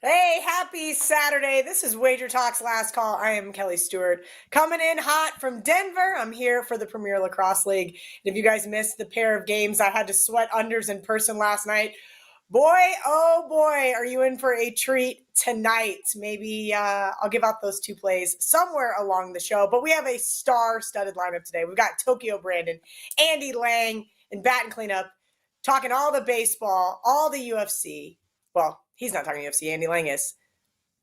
Hey, happy Saturday. This is WagerTalk's Last Call. I am Kelly Stewart coming in hot from Denver. I'm here for the Premier Lacrosse League. And if you guys missed the pair of games I had to sweat unders in person last night, boy, oh boy, are you in for a treat tonight. Maybe I'll give out those two plays somewhere along the show. But we have a star-studded lineup today. We've got Tokyo Brandon, Andy Lang, and Bat and Cleanup talking all the baseball, all the UFC. Well, he's not talking UFC, Andy Lang is.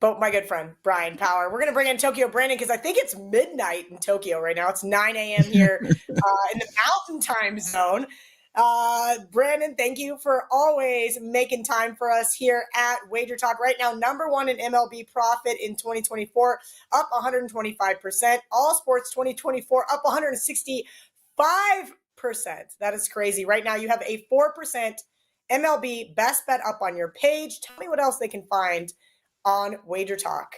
But my good friend, Bryan Power. We're going to bring in Tokyo Brandon because I think it's midnight in Tokyo right now. It's 9 a.m. here in the Mountain Time Zone. Brandon, thank you for always making time for us here at Wager Talk. Right now, number one in MLB profit in 2024, up 125%. All Sports 2024, up 165%. That is crazy. Right now, you have a 4% MLB best bet up on your page. Tell me what else they can find on Wager Talk.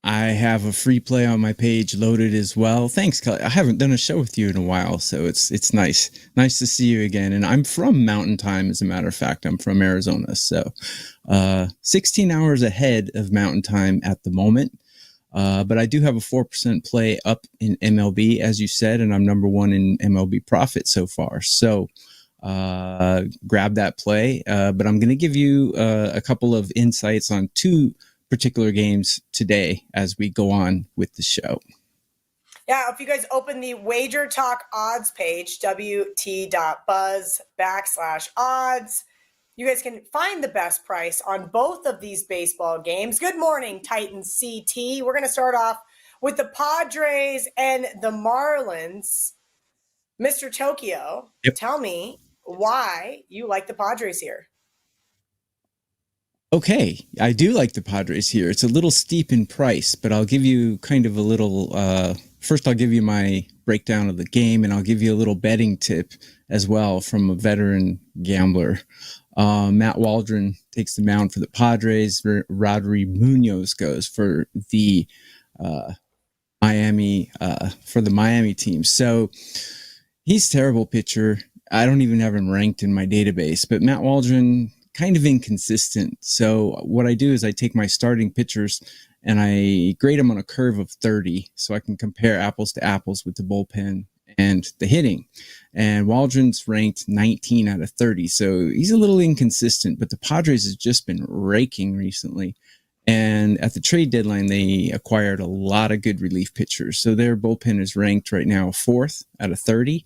I have a free play on my page loaded as well. Thanks, Kelly. I haven't done a show with you in a while, so it's nice to see you again. And I'm from Mountain Time, as a matter of fact. I'm from Arizona, so 16 hours ahead of Mountain Time at the moment. But I do have a 4% play up in MLB, as you said, and I'm number one in MLB profit so far. So grab that play. But I'm going to give you a couple of insights on two particular games today as we go on with the show. Yeah, if you guys open the Wager Talk odds page, wt.buzz/odds, you guys can find the best price on both of these baseball games. Good morning, Titans CT. We're going to start off with the Padres and the Marlins. Mr. Tokyo, Tell me why you like the Padres here. Okay, I do like the Padres here. It's a little steep in price, but I'll give you kind of a little, first I'll give you my breakdown of the game, and I'll give you a little betting tip as well from a veteran gambler. Matt Waldron takes the mound for the Padres. Rodri Munoz goes for the Miami team. So he's a terrible pitcher. I don't even have him ranked in my database, but Matt Waldron, kind of inconsistent. So what I do is I take my starting pitchers and I grade them on a curve of 30 so I can compare apples to apples with the bullpen and the hitting. And Waldron's ranked 19 out of 30. So he's a little inconsistent, but the Padres has just been raking recently. And at the trade deadline, they acquired a lot of good relief pitchers. So their bullpen is ranked right now 4th out of 30.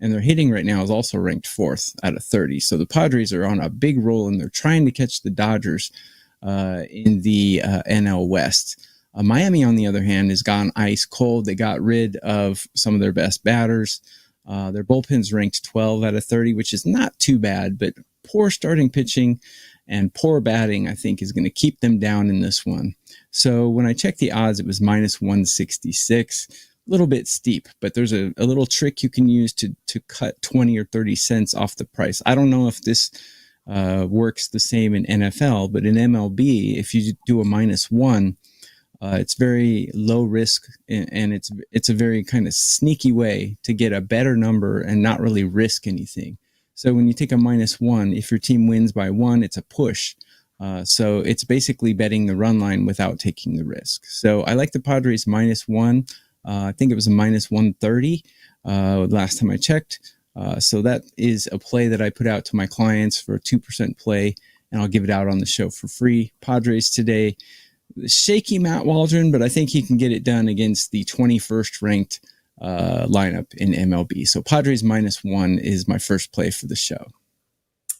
And their hitting right now is also ranked 4th out of 30. So the Padres are on a big roll, and they're trying to catch the Dodgers in the NL West. Miami, on the other hand, has gone ice cold. They got rid of some of their best batters. Their bullpen's ranked 12 out of 30, which is not too bad, but poor starting pitching and poor batting, I think, is going to keep them down in this one. So when I checked the odds, it was minus 166. Little bit steep, but there's a little trick you can use to cut 20 or 30 cents off the price. I don't know if this works the same in NFL, but in MLB, if you do a -1, it's very low risk, and it's a very kind of sneaky way to get a better number and not really risk anything. So when you take a -1, if your team wins by 1, it's a push. So it's basically betting the run line without taking the risk. So I like the Padres -1. I think it was a -130 last time I checked. So that is a play that I put out to my clients for a 2% play, and I'll give it out on the show for free. Padres today, shaky Matt Waldron, but I think he can get it done against the 21st ranked lineup in MLB. So Padres -1 is my first play for the show.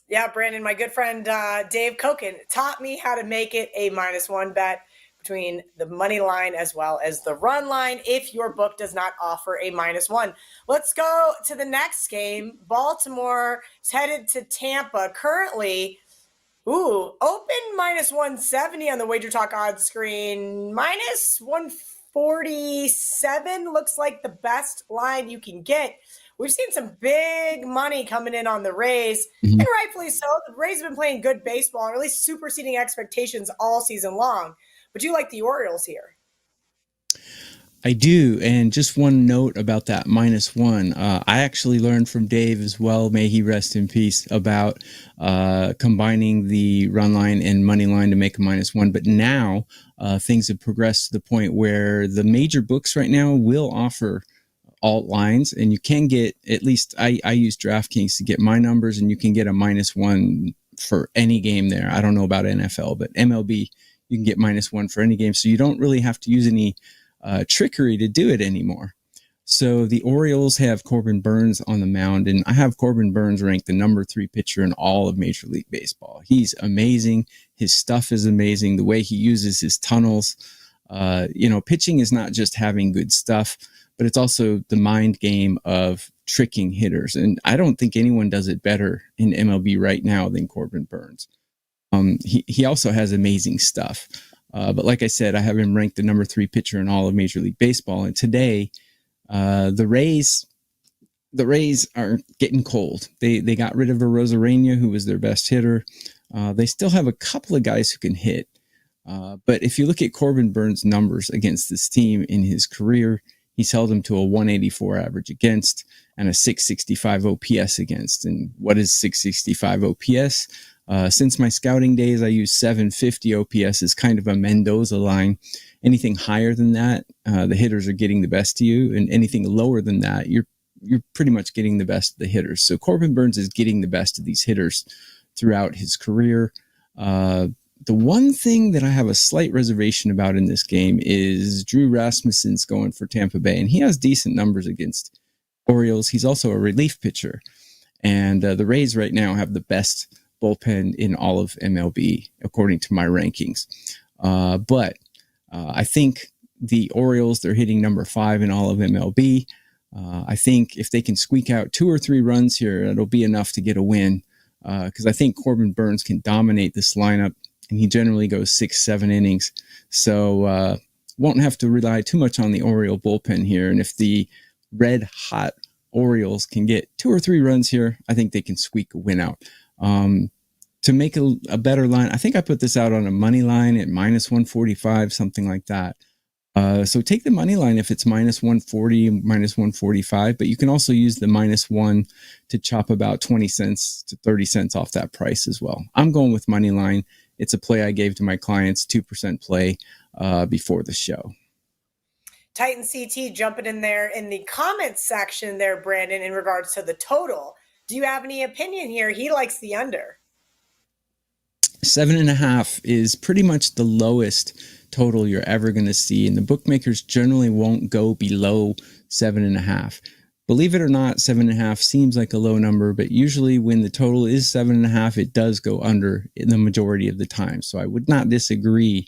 Yeah, Brandon, my good friend Dave Koken taught me how to make it a -1 bet between the money line as well as the run line if your book does not offer a -1. Let's go to the next game. Baltimore is headed to Tampa. Currently, open -170 on the Wager Talk odds screen. -147 looks like the best line you can get. We've seen some big money coming in on the Rays, and rightfully so. The Rays have been playing good baseball, or at least superseding expectations all season long. But you like the Orioles here? I do. And just one note about that -1. I actually learned from Dave as well, may he rest in peace, about combining the run line and money line to make a -1. But now things have progressed to the point where the major books right now will offer alt lines, and you can get, at least I use DraftKings to get my numbers, and you can get a -1 for any game there. I don't know about NFL, but MLB, you can get -1 for any game. So you don't really have to use any trickery to do it anymore. So the Orioles have Corbin Burnes on the mound, and I have Corbin Burnes ranked the #3 pitcher in all of Major League Baseball. He's amazing. His stuff is amazing. The way he uses his tunnels. Pitching is not just having good stuff, but it's also the mind game of tricking hitters. And I don't think anyone does it better in MLB right now than Corbin Burnes. He also has amazing stuff. But like I said, I have him ranked the #3 pitcher in all of Major League Baseball. And today, the Rays are getting cold. They got rid of Arozarena, who was their best hitter. They still have a couple of guys who can hit. But if you look at Corbin Burnes' numbers against this team in his career, he's held them to a 184 average against and a 665 OPS against. And what is 665 OPS? Since my scouting days, I use 750 OPS as kind of a Mendoza line. Anything higher than that, the hitters are getting the best of you, and anything lower than that, you're pretty much getting the best of the hitters. So Corbin Burnes is getting the best of these hitters throughout his career. The one thing that I have a slight reservation about in this game is Drew Rasmussen's going for Tampa Bay, and he has decent numbers against Orioles. He's also a relief pitcher, and the Rays right now have the best bullpen in all of MLB, according to my rankings. But I think the Orioles, they're hitting #5 in all of MLB. I think if they can squeak out 2 or 3 runs here, it'll be enough to get a win. Because I think Corbin Burnes can dominate this lineup, and he generally goes 6-7 innings. So won't have to rely too much on the Oriole bullpen here. And if the red hot Orioles can get 2 or 3 runs here, I think they can squeak a win out. To make a better line, I think I put this out on a money line at -145, something like that. So take the money line if it's -140, -145, but you can also use the -1 to chop about 20 cents to 30 cents off that price as well. I'm going with money line. It's a play I gave to my clients, 2% play before the show. Titan CT jumping in there in the comments section there, Brandon, in regards to the total. Do you have any opinion here? He likes the under. 7.5 is pretty much the lowest total you're ever going to see, and the bookmakers generally won't go below 7.5. Believe it or not, 7.5 seems like a low number, but usually when the total is 7.5, it does go under in the majority of the time. So I would not disagree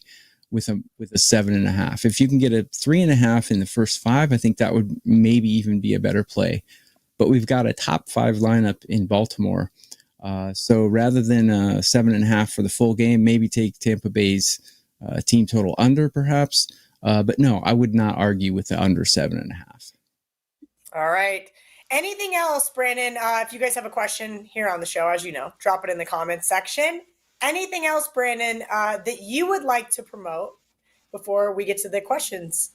with a 7.5. If you can get a 3.5 in the first 5, I think that would maybe even be a better play. But we've got a top 5 lineup in Baltimore. So rather than 7.5 for the full game, maybe take Tampa Bay's team total under perhaps. But no, I would not argue with the under 7.5. All right. Anything else, Brandon? If you guys have a question here on the show, as you know, drop it in the comments section. Anything else, Brandon, that you would like to promote before we get to the questions?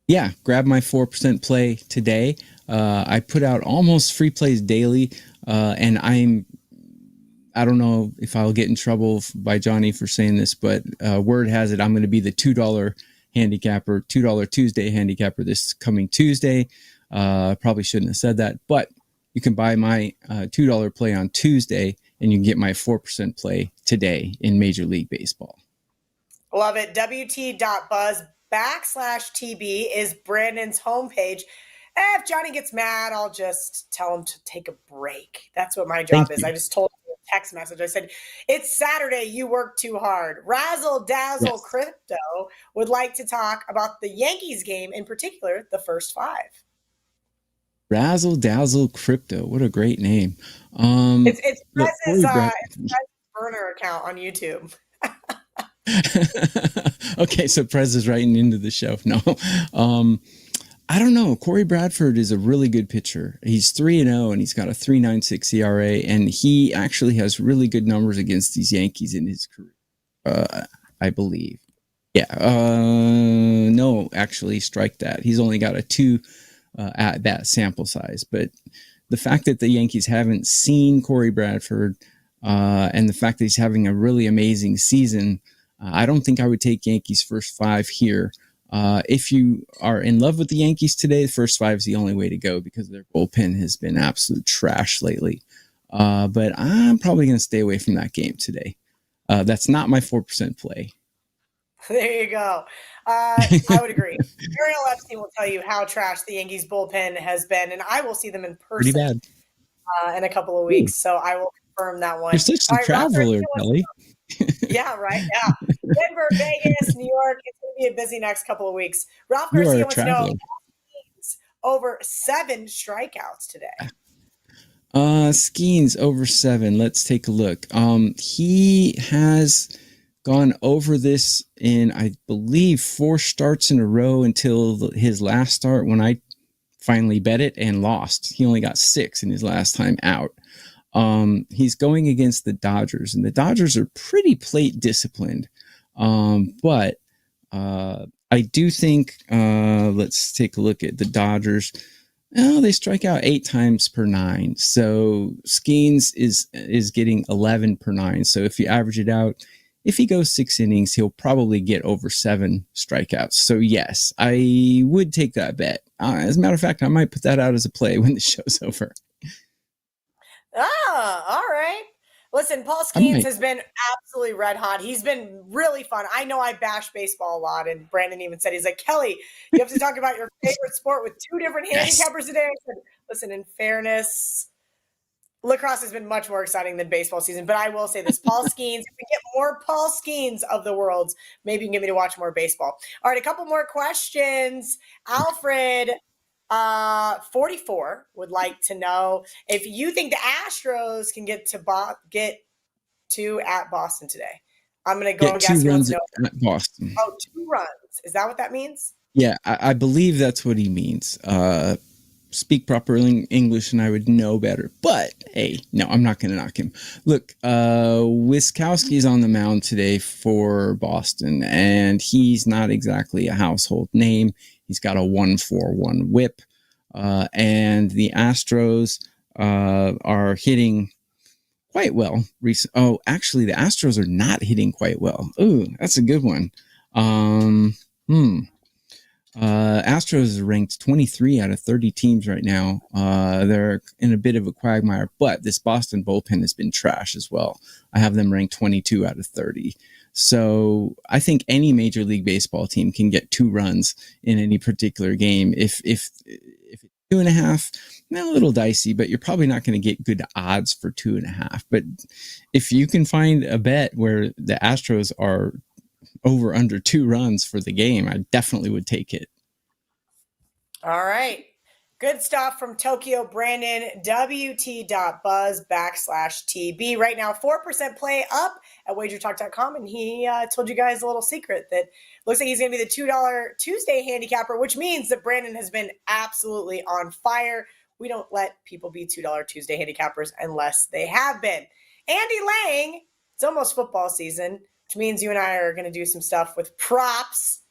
Yeah, grab my 4% play today. I put out almost free plays daily, and I don't know if I'll get in trouble by Johnny for saying this, but word has it I'm going to be the $2 handicapper, $2 Tuesday handicapper this coming Tuesday. Probably shouldn't have said that, but you can buy my $2 play on Tuesday, and you can get my 4% play today in Major League Baseball. Love it. WT.buzz/TB is Brandon's homepage. If Johnny gets mad, I'll just tell him to take a break. That's what my job is. I just told him a text message. I said, it's Saturday. You work too hard. Razzle Dazzle Crypto would like to talk about the Yankees game, in particular, the first 5. Razzle Dazzle Crypto. What a great name. It's Prez's burner account on YouTube. Okay, so Prez is writing into the show. No. I don't know. Corey Bradford is a really good pitcher. He's 3-0 and he's got a 3.96 ERA, and he actually has really good numbers against these Yankees in his career, I believe. Yeah. No, actually, strike that. He's only got a 2 at that sample size. But the fact that the Yankees haven't seen Corey Bradford and the fact that he's having a really amazing season, I don't think I would take Yankees first 5 here. If you are in love with the Yankees today, the first 5 is the only way to go because their bullpen has been absolute trash lately. But I'm probably going to stay away from that game today. That's not my 4% play. There you go. I would agree. Ariel Epstein will tell you how trash the Yankees bullpen has been, and I will see them in Pretty person bad. in a couple of Ooh. weeks. So I will confirm that one. You're such a traveler, Kelly. Yeah, right. Yeah. Denver, Vegas, New York. It's going to be a busy next couple of weeks. Ralph You are Garcia a wants to know traveler. over 7 strikeouts today. Skeens over 7. Let's take a look. He has gone over this in, I believe, 4 starts in a row until his last start when I finally bet it and lost. He only got 6 in his last time out. He's going against the Dodgers, and the Dodgers are pretty plate disciplined. But I do think, let's take a look at the Dodgers. Oh, they strike out 8 times per 9. So Skeens is getting 11 per 9. So if you average it out, if he goes 6 innings, he'll probably get over 7 strikeouts. So yes, I would take that bet. As a matter of fact, I might put that out as a play when the show's over. All right. Listen, Paul Skeens has been absolutely red hot. He's been really fun. I know I bash baseball a lot, and Brandon even said, he's like, Kelly, you have to talk about your favorite sport with 2 different handicappers today. I said, listen, in fairness, lacrosse has been much more exciting than baseball season, but I will say this, Paul Skeens, if we get more Paul Skeens of the world, maybe you can get me to watch more baseball. All right, a couple more questions. Alfred 44 would like to know if you think the Astros can get to at Boston today. I'm going to go guess 2 runs no. at Boston. Oh, 2 runs. Is that what that means? Yeah, I believe that's what he means. Speak proper English and I would know better. But, hey, no, I'm not going to knock him. Look, Wiskowski's on the mound today for Boston, and he's not exactly a household name. He's got a 1.41 whip. And the Astros are hitting quite well. Actually, the Astros are not hitting quite well. Ooh, that's a good one. Astros are ranked 23 out of 30 teams right now. They're in a bit of a quagmire, but this Boston bullpen has been trash as well. I have them ranked 22 out of 30. So I think any Major League Baseball team can get 2 runs in any particular game. If it's 2.5, a little dicey, but you're probably not going to get good odds for 2.5. But if you can find a bet where the Astros are over under 2 runs for the game, I definitely would take it. All right. Good stuff from Tokyo Brandon, WT.buzz/TB. Right now, 4% play up at WagerTalk.com. And he told you guys a little secret that looks like he's going to be the $2 Tuesday handicapper, which means that Brandon has been absolutely on fire. We don't let people be $2 Tuesday handicappers unless they have been. Andy Lang, it's almost football season, which means you and I are going to do some stuff with props.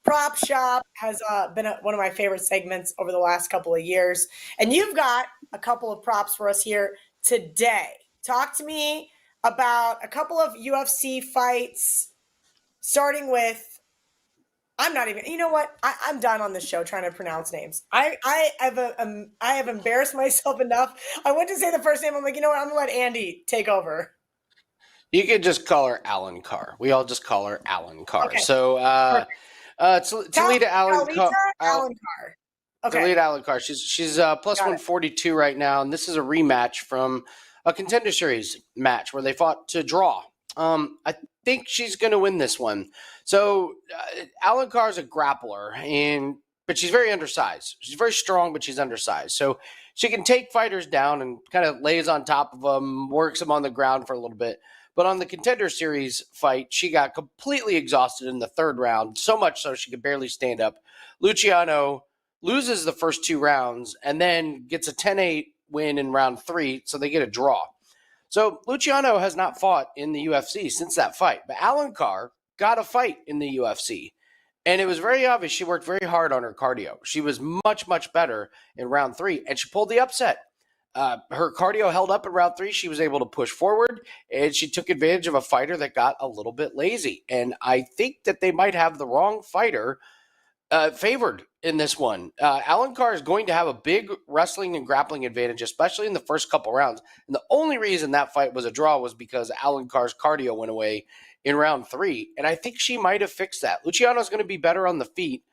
Prop Shop has been one of my favorite segments over the last couple of years. And you've got a couple of props for us here today. Talk to me about a couple of UFC fights, starting with, I'm not even, you know what? I'm done on this show trying to pronounce names. I have embarrassed myself enough. I went to say the first name. I'm like, you know what? I'm going to let Andy take over. You could just call her Alan Carr. We all just call her Alan Carr. Okay. So, Talita Alan Carr. Okay. Talita Alan Carr. She's plus 142 right now, and this is a rematch from a Contender Series match where they fought to draw. I think she's going to win this one. So, Alan Carr is a grappler, but she's very undersized. She's very strong, but she's undersized. So she can take fighters down and kind of lays on top of them, works them on the ground for a little bit. But on the Contender Series fight, she got completely exhausted in the 3rd round, so much so she could barely stand up. Luciano loses the first 2 rounds and then gets a 10-8 win in round 3, so they get a draw. So Luciano has not fought in the UFC since that fight. But Alan Carr got a fight in the UFC. And it was very obvious she worked very hard on her cardio. She was much, much better in round 3, and she pulled the upset. Her cardio held up in round 3. She was able to push forward, and she took advantage of a fighter that got a little bit lazy. And I think that they might have the wrong fighter favored in this one. Alencar is going to have a big wrestling and grappling advantage, especially in the first couple rounds. And the only reason that fight was a draw was because Alencar's cardio went away in round 3. And I think she might have fixed that. Luciano's going to be better on the feet.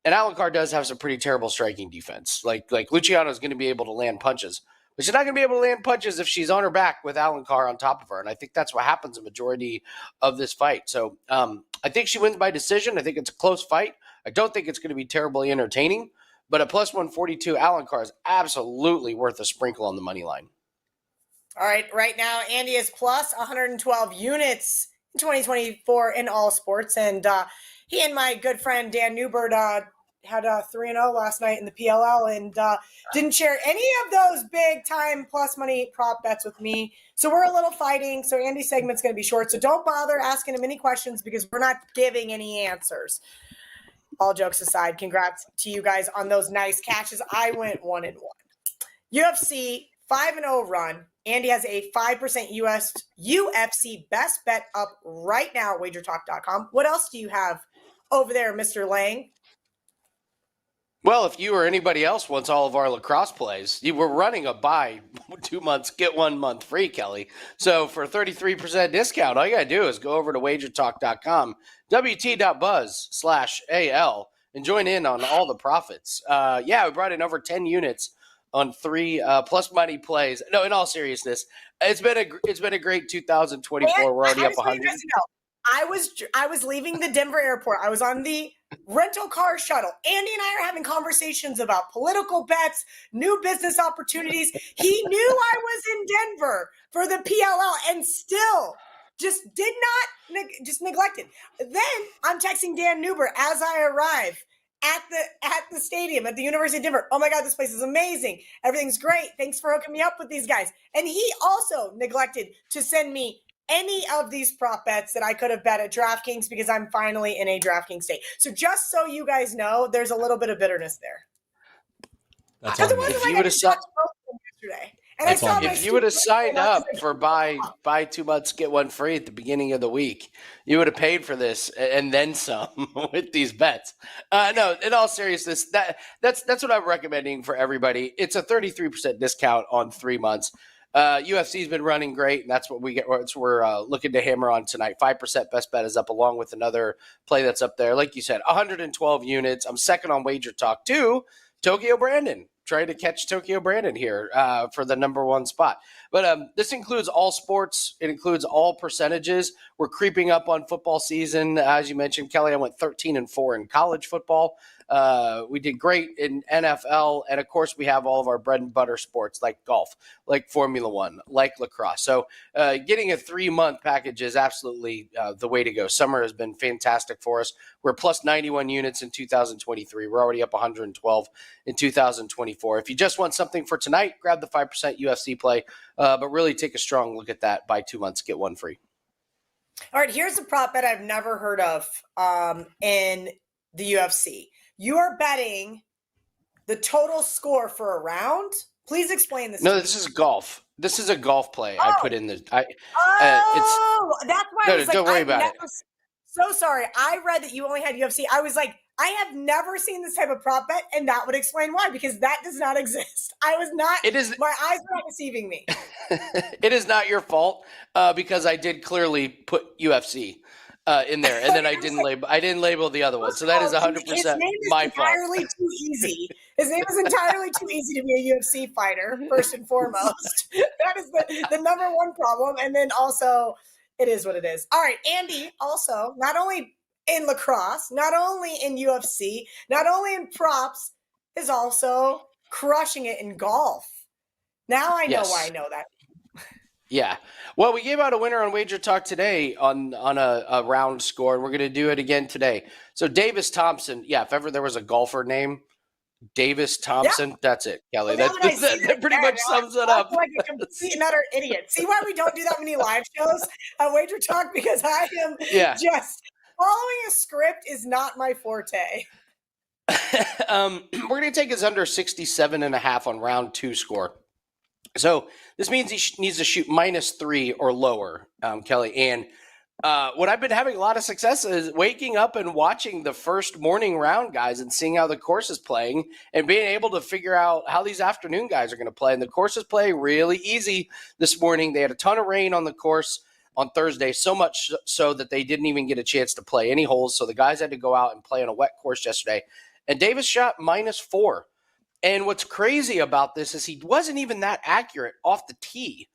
And Alencar does have some pretty terrible striking defense. Like Luciano's going to be able to land punches. But she's not going to be able to land punches if she's on her back with Alencar on top of her. And I think that's what happens a majority of this fight. So I think she wins by decision. I think it's a close fight. I don't think it's going to be terribly entertaining. But at plus 142, Alencar is absolutely worth a sprinkle on the money line. All right. Right now, Andy is plus 112 units in 2024 in all sports. And he and my good friend Dan Newbert had a 3-0 last night in the PLL and didn't share any of those big time plus money prop bets with me. So we're a little fighting. So Andy's segment's going to be short. So don't bother asking him any questions because we're not giving any answers. All jokes aside, congrats to you guys on those nice catches. I went 1-1. UFC 5-0 run. Andy has a 5% UFC best bet up right now at WagerTalk.com. What else do you have over there, Mr. Lang? Well, if you or anybody else wants all of our lacrosse plays, we're running a buy 2 months, get 1 month free, Kelly. So for a 33% discount, all you got to do is go over to WagerTalk.com, WT.buzz/AL, and join in on all the profits. We brought in over 10 units on 3 plus money plays. No, in all seriousness, it's been a great 2024. We're already up 100. I was leaving the Denver airport. I was on the rental car shuttle. Andy and I are having conversations about political bets, new business opportunities. He knew I was in Denver for the PLL and still just just neglected. Then I'm texting Dan Newbert as I arrive at the stadium at the University of Denver. Oh my God, this place is amazing. Everything's great. Thanks for hooking me up with these guys. And he also neglected to send me any of these prop bets that I could have bet at DraftKings because I'm finally in a DraftKings state. So just so you guys know, there's a little bit of bitterness there. That's if you would have yesterday. If you would have signed up for buy 2 months, get 1 free at the beginning of the week, you would have paid for this and then some with these bets. No, in all seriousness, that's what I'm recommending for everybody. It's a 33% discount on 3 months. UFC's been running great, and that's what we're looking to hammer on tonight. 5% best bet is up, along with another play that's up there. Like you said, 112 units. I'm second on WagerTalk too. Tokyo Brandon. Trying to catch Tokyo Brandon here for the number 1 spot. But this includes all sports. It includes all percentages. We're creeping up on football season. As you mentioned, Kelly, I went 13-4 in college football. We did great in NFL. And, of course, we have all of our bread and butter sports like golf, like Formula One, like lacrosse. So getting a 3-month package is absolutely the way to go. Summer has been fantastic for us. We're plus 91 units in 2023. We're already up 112 in 2024. If you just want something for tonight, grab the 5% UFC play, but really take a strong look at that. Buy 2 months, get 1 free. All right, here's a prop bet I've never heard of in the UFC. You are betting the total score for a round. Please explain this. No, this is golf. This is a golf play. I put in the. That's why. Don't worry about it. So sorry. I read that you only had UFC. I was like, I have never seen this type of prop bet, and that would explain why, because that does not exist. I was not. It is. My eyes were not deceiving me. It is not your fault because I did clearly put UFC in there, and then I didn't label the other one. So that is 100% my fault. Entirely too easy. His name is entirely too easy to be a UFC fighter. First and foremost, that is the number 1 problem, and then also. It is what it is. All right, Andy, also, not only in lacrosse, not only in UFC, not only in props, is also crushing it in golf. Now I know why I know that. Yeah. Well, we gave out a winner on WagerTalk today on a round score, and we're going to do it again today. So Davis Thompson, if ever there was a golfer name, Davis Thompson, that's it, Kelly. That pretty much sums it up. Like a complete and utter idiot. See why we don't do that many live shows on WagerTalk? Because I am just Following a script is not my forte. We're going to take his under 67.5 on round 2 score. So this means he needs to shoot -3 or lower, Kelly. And what I've been having a lot of success is waking up and watching the first morning round guys and seeing how the course is playing and being able to figure out how these afternoon guys are going to play. And the course is playing really easy this morning. They had a ton of rain on the course on Thursday, so much so that they didn't even get a chance to play any holes. So the guys had to go out and play on a wet course yesterday. And Davis shot -4. And what's crazy about this is he wasn't even that accurate off the tee.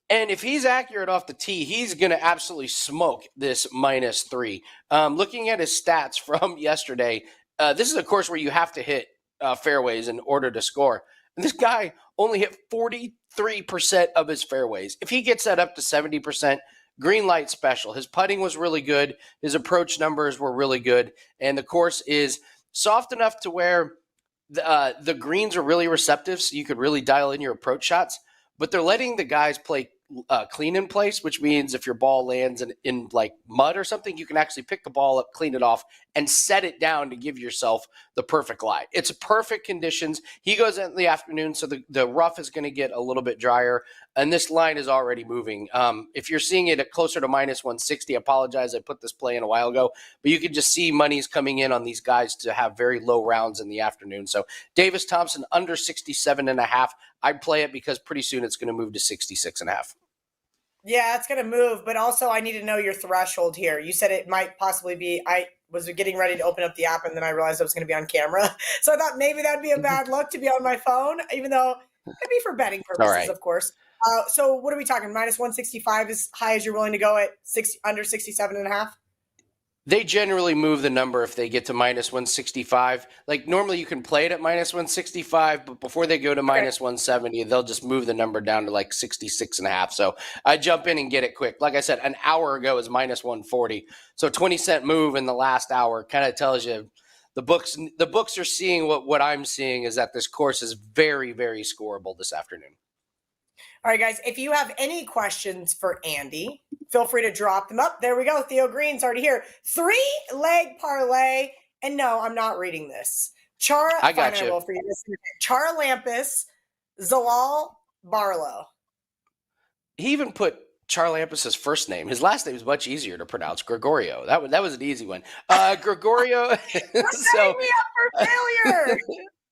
And if he's accurate off the tee, he's going to absolutely smoke this -3. Looking at his stats from yesterday, this is a course where you have to hit fairways in order to score. And this guy only hit 43% of his fairways. If he gets that up to 70%, green light special. His putting was really good. His approach numbers were really good. And the course is soft enough to where the greens are really receptive, so you could really dial in your approach shots. But they're letting the guys play clean in place, which means if your ball lands in like mud or something, you can actually pick the ball up, clean it off, and set it down to give yourself the perfect lie. It's perfect conditions. He goes in the afternoon, so the rough is going to get a little bit drier, and this line is already moving. If you're seeing it at closer to -160, I apologize. I put this play in a while ago, but you can just see money's coming in on these guys to have very low rounds in the afternoon. So Davis Thompson under 67.5. I'd play it because pretty soon it's going to move to 66.5. Yeah, it's going to move, but also I need to know your threshold here. You said it might possibly be, I was getting ready to open up the app and then I realized I was going to be on camera. So I thought maybe that'd be a bad look to be on my phone, even though it'd be for betting purposes, of course. So what are we talking? -165 as high as you're willing to go at under 67.5? They generally move the number if they get to -165. Like normally you can play it at -165, but before they go to -170, they'll just move the number down to like 66.5. So I jump in and get it quick. Like I said, an hour ago is -140. So 20-cent move in the last hour kind of tells you the books are seeing what I'm seeing is that this course is very, very scoreable this afternoon. All right, guys, if you have any questions for Andy, feel free to drop them up. There we go. Theo Green's already here. 3-leg parlay. And no, I'm not reading this. I got you. For you. Chara Lampus, Zalal Barlow. He even put Charlampus's first name. His last name is much easier to pronounce. Gregorio. That was an easy one. Gregorio. You're setting me up for failure.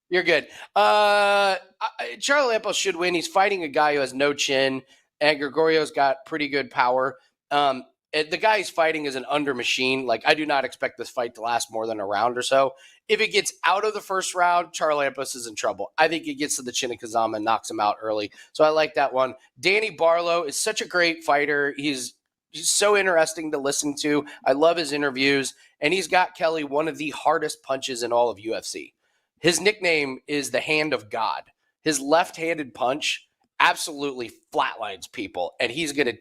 You're good. Charlie Lampos should win. He's fighting a guy who has no chin, and Gregorio's got pretty good power. The guy he's fighting is an under machine. Like, I do not expect this fight to last more than a round or so. If it gets out of the first round, Charlie Lampos is in trouble. I think he gets to the chin of Kazama and knocks him out early. So I like that one. Danny Barlow is such a great fighter. He's so interesting to listen to. I love his interviews. And he's got, Kelly, one of the hardest punches in all of UFC. His nickname is the Hand of God. His left-handed punch absolutely flatlines people, and he's gonna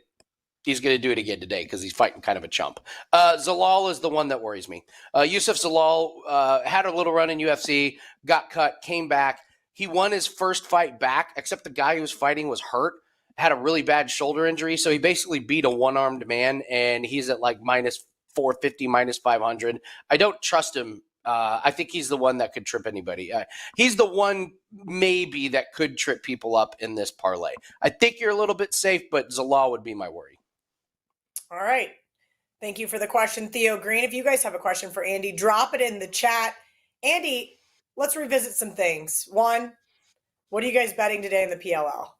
do it again today because he's fighting kind of a chump. Zalal is the one that worries me. Yusuf Zalal had a little run in UFC, got cut, came back. He won his first fight back, except the guy he was fighting was hurt, had a really bad shoulder injury, so he basically beat a one-armed man, and he's at like -450, -500. I don't trust him. I think he's the one that could trip anybody. He's the one maybe that could trip people up in this parlay. I think you're a little bit safe, but Zalal would be my worry. All right. Thank you for the question, Theo Green. If you guys have a question for Andy, drop it in the chat. Andy, let's revisit some things. One, what are you guys betting today in the PLL?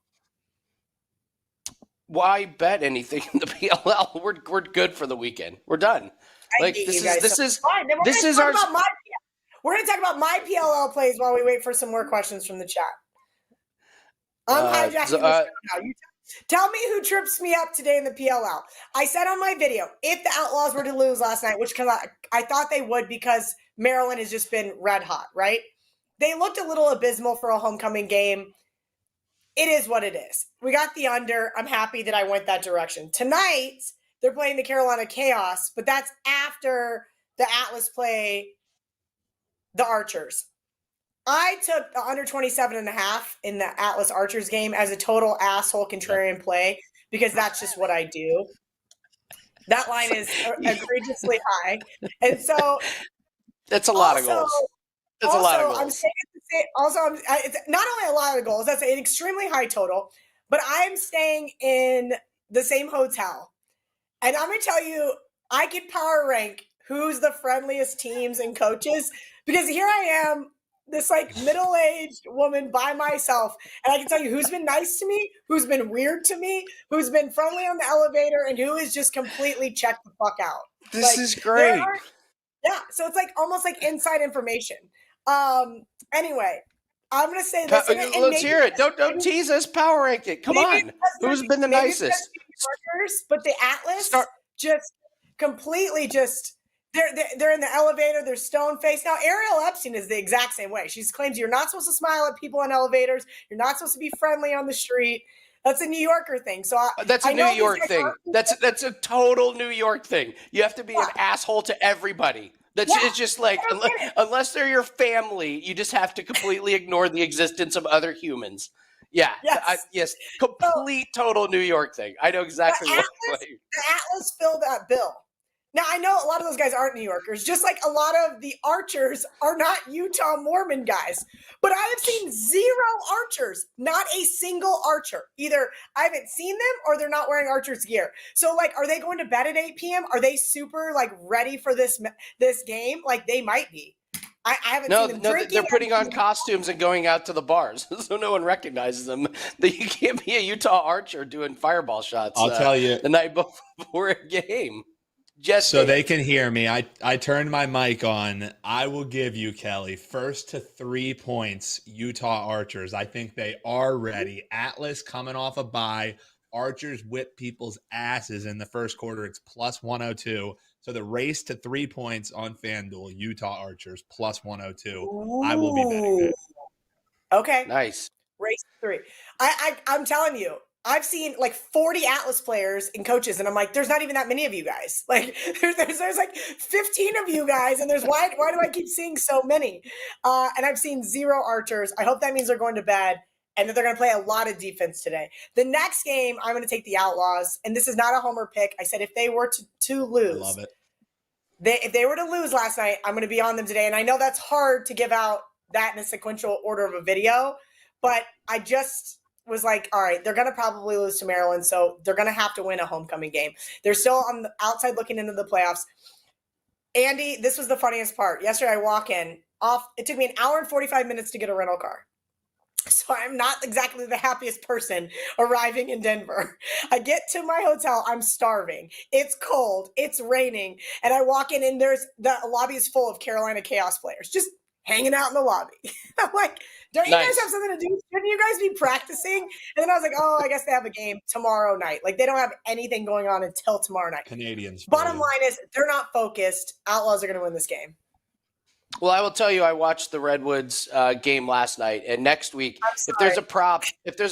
Why bet anything in the PLL? We're good for the weekend. We're done. Like this is our. We're going to talk about my PLL plays while we wait for some more questions from the chat. I'm hijacking the show now. Tell me who trips me up today in the PLL. I said on my video, if the Outlaws were to lose last night, which I thought they would because Maryland has just been red hot, right? They looked a little abysmal for a homecoming game. It is what it is. We got the under. I'm happy that I went that direction. Tonight, they're playing the Carolina Chaos, but that's after the Atlas play the Archers. I took the under 27.5 in the Atlas Archers game as a total asshole contrarian play because that's just what I do. That line is egregiously high. And so that's a lot of goals. That's a lot of goals. I'm saying it's not only a lot of goals, that's an extremely high total, but I'm staying in the same hotel. And I'm going to tell you, I can power rank who's the friendliest teams and coaches, because here I am, this like middle-aged woman by myself, and I can tell you who's been nice to me, who's been weird to me, who's been friendly on the elevator, and who is just completely checked the fuck out. This is great. Yeah, so it's like almost like inside information. Anyway, I'm gonna say this. Let's hear it. Don't tease us. Power rank it. Come on. Who's been the nicest? But the Atlas just completely just. They're in the elevator. They're stone faced. Now, Ariel Epstein is the exact same way. She claims you're not supposed to smile at people in elevators. You're not supposed to be friendly on the street. That's a New Yorker thing. So that's a New York thing. That's a total New York thing. You have to be an asshole to everybody. It's just like unless they're your family, you just have to completely ignore the existence of other humans. Yeah. Yes. Complete total New York thing. I know exactly what the Atlas filled that bill. Now, I know a lot of those guys aren't New Yorkers, just like a lot of the archers are not Utah Mormon guys. But I have seen 0 archers, not a single archer. Either I haven't seen them or they're not wearing archers gear. So, like, are they going to bed at 8 p.m.? Are they super, like, ready for this game? Like, they might be. I haven't seen them drinking. They're putting on costumes and going out to the bars, so no one recognizes them. You can't be a Utah archer doing fireball shots. I'll tell you. The night before a game. So they can hear me. I turned my mic on. I will give you, Kelly, first to 3 points, Utah Archers. I think they are ready. Atlas coming off a bye. Archers whip people's asses in the first quarter. It's plus 102. So the race to 3 points on FanDuel, Utah Archers, plus 102. Ooh. I will be betting that. Okay. Nice. Race 3. I'm telling you. I've seen like 40 Atlas players and coaches, and I'm like, there's not even that many of you guys. Like, there's like 15 of you guys, and why do I keep seeing so many? And I've seen 0 archers. I hope that means they're going to bed and that they're going to play a lot of defense today. The next game, I'm going to take the Outlaws, and this is not a homer pick. I said if they were to lose, I love it. If they were to lose last night, I'm going to be on them today. And I know that's hard to give out that in a sequential order of a video, but I just was like, all right, they're going to probably lose to Maryland, so they're going to have to win a homecoming game. They're still on the outside looking into the playoffs. Andy, this was the funniest part. Yesterday I walk in, it took me an hour and 45 minutes to get a rental car. So I'm not exactly the happiest person arriving in Denver. I get to my hotel, I'm starving. It's cold, it's raining, and I walk in and the lobby is full of Carolina Chaos players, just hanging out in the lobby. I'm like, don't you guys have something to do? Shouldn't you guys be practicing? And then I was like, oh, I guess they have a game tomorrow night. Like, they don't have anything going on until tomorrow night. Canadians. Bottom line is they're not focused. Outlaws are going to win this game. Well, I will tell you, I watched the Redwoods game last night, and next week, if there's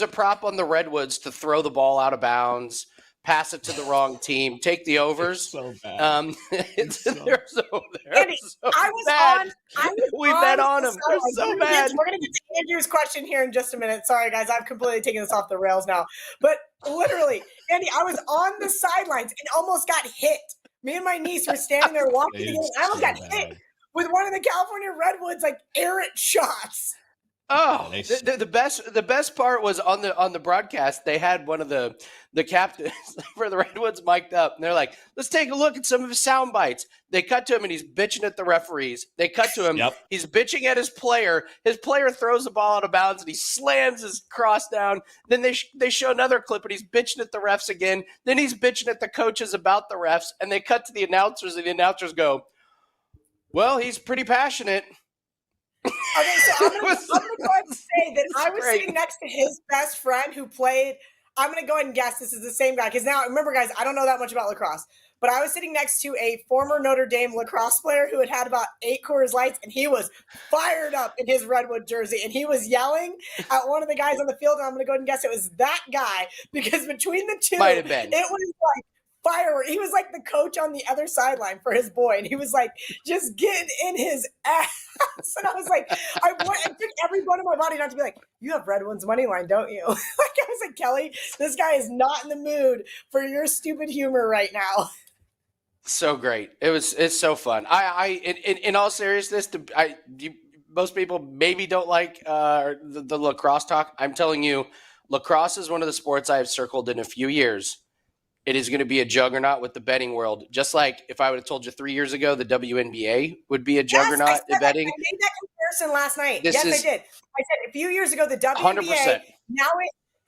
a prop on the Redwoods to throw the ball out of bounds, pass it to the wrong team, take the overs. It's so bad. They're so bad. We bet on them. They're so bad. We're going to get to Andrew's question here in just a minute. Sorry, guys. I've completely taken this off the rails now. But literally, Andy, I was on the sidelines and almost got hit. Me and my niece were standing there walking the game. I almost got hit with one of the California Redwoods, like, errant shots. Oh, the best part was on the broadcast. They had one of the captains for the Redwoods mic'd up, and they're like, "Let's take a look at some of his sound bites." They cut to him, and he's bitching at the referees. They cut to him. Yep. He's bitching at his player. His player throws the ball out of bounds, and he slams his cross down. Then they show another clip, and he's bitching at the refs again. Then he's bitching at the coaches about the refs, and they cut to the announcers, and the announcers go, "Well, he's pretty passionate." Okay, so I'm going to go ahead and say that I was sitting next to his best friend who played. I'm going to go ahead and guess this is the same guy. Because now, remember, guys, I don't know that much about lacrosse. But I was sitting next to a former Notre Dame lacrosse player who had about 8 Coors Lights, and he was fired up in his Redwood jersey. And he was yelling at one of the guys on the field, and I'm going to go ahead and guess it was that guy. Because between the two, might have been. It was like firework. He was like the coach on the other sideline for his boy, and he was like just getting in his ass. And I was like, I took every bone of my body not to be like, you have Redwood's money line, don't you? Like, I was like, Kelly, this guy is not in the mood for your stupid humor right now. So great. It's so fun. In all seriousness, most people maybe don't like the lacrosse talk. I'm telling you, lacrosse is one of the sports I have circled in a few years. It is going to be a juggernaut with the betting world. Just like if I would have told you 3 years ago the WNBA would be a juggernaut in betting. I made that comparison last night. I did. I said a few years ago the WNBA. 100%.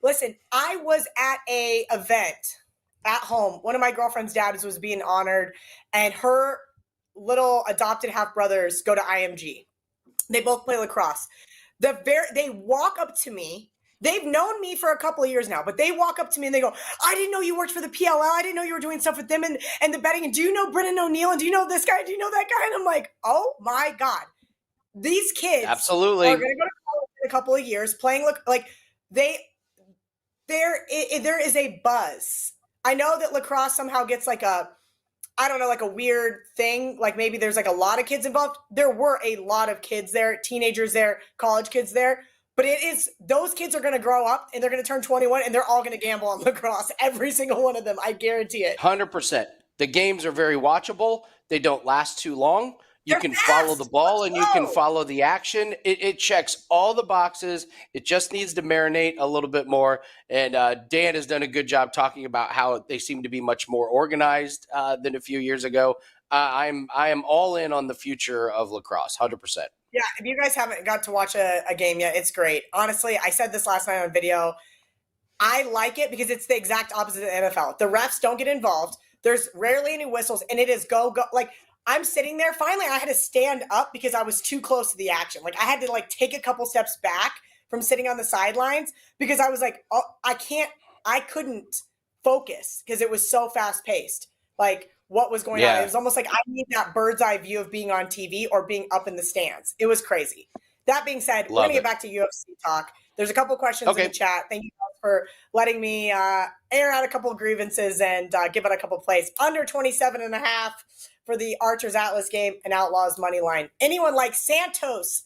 Listen, I was at a event at home. One of my girlfriend's dads was being honored, and her little adopted half brothers go to IMG. They both play lacrosse. They walk up to me. They've known me for a couple of years now, but they walk up to me and they go, I didn't know you worked for the PLL. I didn't know you were doing stuff with them and the betting. And do you know Brennan O'Neill? And do you know this guy? Do you know that guy? And I'm like, oh my God. These kids absolutely are going to go to college in a couple of years playing like there is a buzz. I know that lacrosse somehow gets like a weird thing. Like maybe there's like a lot of kids involved. There were a lot of kids there, teenagers there, college kids there. But those kids are going to grow up and they're going to turn 21 and they're all going to gamble on lacrosse. Every single one of them. I guarantee it. 100%. The games are very watchable. They don't last too long. You can follow the ball and you can follow the action. It checks all the boxes. It just needs to marinate a little bit more. And Dan has done a good job talking about how they seem to be much more organized than a few years ago. I am all in on the future of lacrosse, 100%. Yeah, if you guys haven't got to watch a game yet, it's great. Honestly, I said this last night on video. I like it because it's the exact opposite of the NFL. The refs don't get involved. There's rarely any whistles, and it is go. Like, I'm sitting there. Finally, I had to stand up because I was too close to the action. Like, I had to, take a couple steps back from sitting on the sidelines because I was like, oh, I couldn't focus because it was so fast-paced. Like, what was going on. It was almost like I need that bird's eye view of being on TV or being up in the stands. It was crazy. That being said, we're going to get back to UFC talk. There's a couple questions in the chat. Thank you guys for letting me air out a couple of grievances and give it a couple plays. Under 27.5 for the Archers Atlas game and Outlaws money line. Anyone like Santos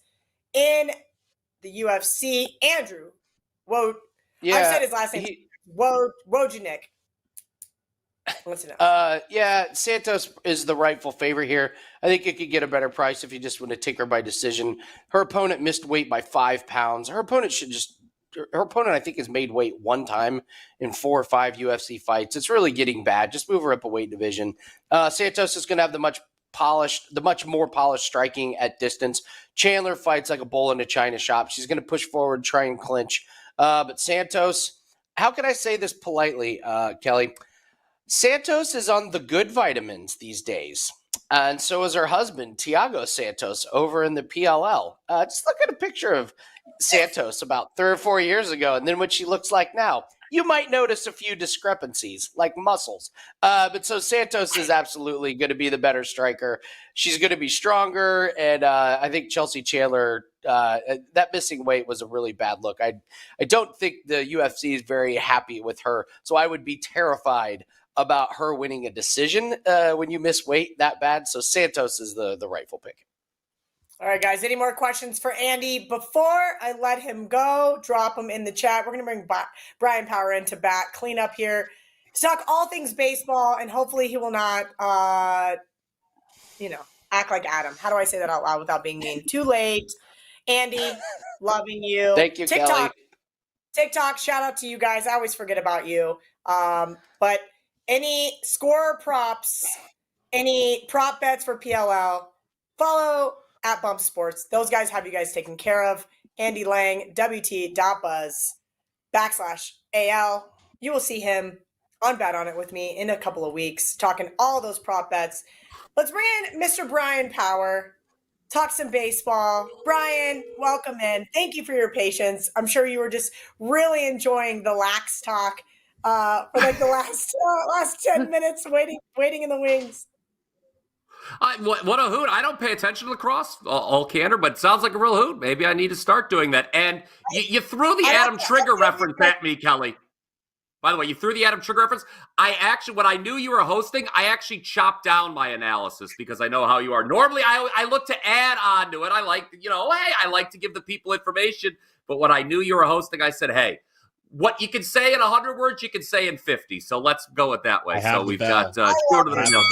in the UFC? Andrew I said his last name. Wojcik. What's it Santos is the rightful favorite here. I think it could get a better price if you just want to take her by decision. Her opponent missed weight by 5 pounds. Her opponent, I think, has made weight one time in 4 or 5 UFC fights. It's really getting bad. Just move her up a weight division. Santos is going to have the much more polished striking at distance. Chandler fights like a bull in a china shop. She's going to push forward, try and clinch. But Santos, how can I say this politely, Kelly? Santos is on the good vitamins these days. And so is her husband, Thiago Santos, over in the PLL. Just look at a picture of Santos about 3 or 4 years ago, and then what she looks like now. You might notice a few discrepancies, like muscles. But so Santos is absolutely going to be the better striker. She's going to be stronger, and I think Chelsea Chandler, that missing weight was a really bad look. I don't think the UFC is very happy with her, so I would be terrified about her winning a decision when you miss weight that bad. So Santos is the rightful pick. All right, guys, any more questions for Andy? Before I let him go, drop them in the chat. We're going to bring Bryan Power into bat, clean up here, to talk all things baseball, and hopefully he will not, act like Adam. How do I say that out loud without being mean? Too late. Andy, loving you. Thank you, Kelly. TikTok, shout out to you guys. I always forget about you. But any scorer props, any prop bets for PLL, follow at Bump Sports. Those guys have you guys taken care of. Andy Lang, WT.buzz/AL. You will see him on Bet On It with me in a couple of weeks, talking all those prop bets. Let's bring in Mr. Bryan Power, talk some baseball. Bryan, welcome in. Thank you for your patience. I'm sure you were just really enjoying the lax talk for the last 10 minutes, waiting in the wings. What a hoot. I don't pay attention to lacrosse, all candor, but it sounds like a real hoot. Maybe I need to start doing that. And you threw the Adam Trigger reference at me, Kelly. By the way, you threw the Adam Trigger reference. When I knew you were hosting, I actually chopped down my analysis because I know how you are. Normally, I look to add on to it. I like, I like to give the people information. But when I knew you were hosting, I said, hey, what you can say in 100 words, you can say in 50. So let's go it that way. So we've got shorter than enough.